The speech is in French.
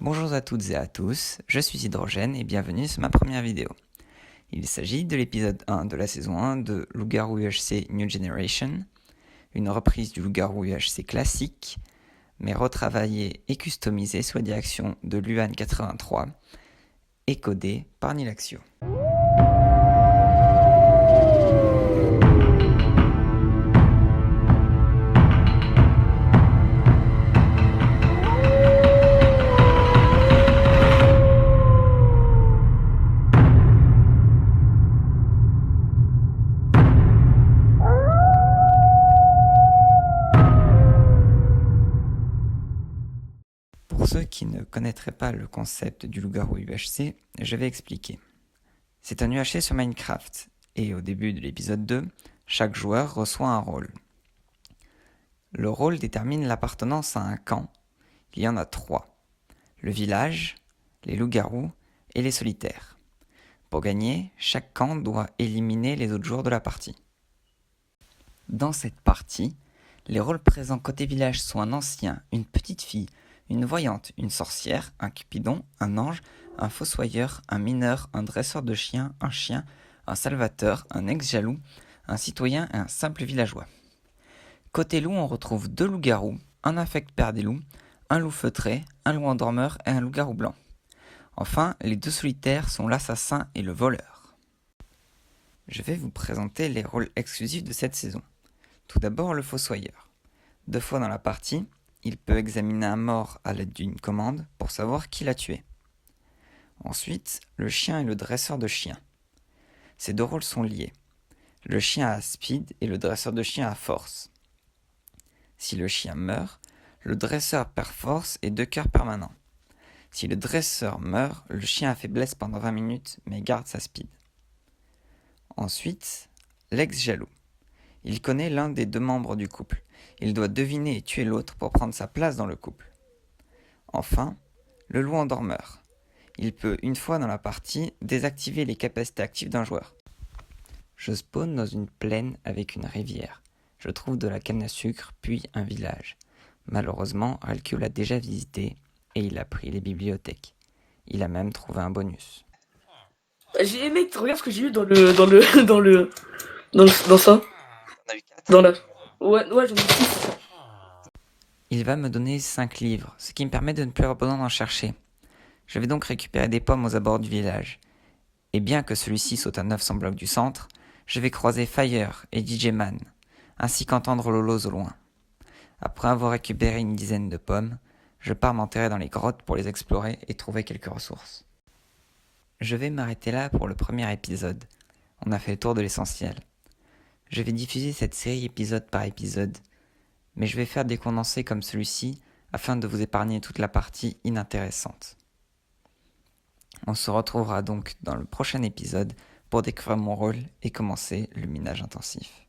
Bonjour à toutes et à tous, je suis Hydrogène et bienvenue sur ma première vidéo. Il s'agit de l'épisode 1 de la saison 1 de Loup-garou UHC New Generation, une reprise du Loup-garou UHC classique, mais retravaillée et customisée sous la direction de Luan83 et codée par Nilaxio. Pour ceux qui ne connaîtraient pas le concept du loup-garou UHC, je vais expliquer. C'est un UHC sur Minecraft, et au début de l'épisode 2, chaque joueur reçoit un rôle. Le rôle détermine l'appartenance à un camp. Il y en a 3. Le village, les loups-garous et les solitaires. Pour gagner, chaque camp doit éliminer les autres joueurs de la partie. Dans cette partie, les rôles présents côté village sont un ancien, une petite fille, une voyante, une sorcière, un cupidon, un ange, un fossoyeur, un mineur, un dresseur de chiens, un chien, un salvateur, un ex-jaloux, un citoyen et un simple villageois. Côté loup, on retrouve 2 loups-garous, un infect père des loups, un loup feutré, un loup endormeur et un loup-garou blanc. Enfin, les 2 solitaires sont l'assassin et le voleur. Je vais vous présenter les rôles exclusifs de cette saison. Tout d'abord, le fossoyeur. 2 fois dans la partie, il peut examiner un mort à l'aide d'une commande pour savoir qui l'a tué. Ensuite, le chien et le dresseur de chiens. Ces 2 rôles sont liés. Le chien a speed et le dresseur de chien a force. Si le chien meurt, le dresseur perd force et 2 cœurs permanents. Si le dresseur meurt, le chien a faiblesse pendant 20 minutes mais garde sa speed. Ensuite, l'ex-jaloux. Il connaît l'un des 2 membres du couple. Il doit deviner et tuer l'autre pour prendre sa place dans le couple. Enfin, le loup endormeur. Il peut, une fois dans la partie, désactiver les capacités actives d'un joueur. Je spawn dans une plaine avec une rivière. Je trouve de la canne à sucre, puis un village. Malheureusement, Ralkio l'a déjà visité et il a pris les bibliothèques. Il a même trouvé un bonus. J'ai mec, regarde ce que j'ai eu dans ça. Dans la. Ouais, j'en ai 6. Il va me donner 5 livres, ce qui me permet de ne plus avoir besoin d'en chercher. Je vais donc récupérer des pommes aux abords du village. Et bien que celui-ci saute à 900 blocs du centre, je vais croiser Fire et DJ Man, ainsi qu'entendre Lolos au loin. Après avoir récupéré une dizaine de pommes, je pars m'enterrer dans les grottes pour les explorer et trouver quelques ressources. Je vais m'arrêter là pour le premier épisode. On a fait le tour de l'essentiel. Je vais diffuser cette série épisode par épisode, mais je vais faire des condensés comme celui-ci afin de vous épargner toute la partie inintéressante. On se retrouvera donc dans le prochain épisode pour découvrir mon rôle et commencer le minage intensif.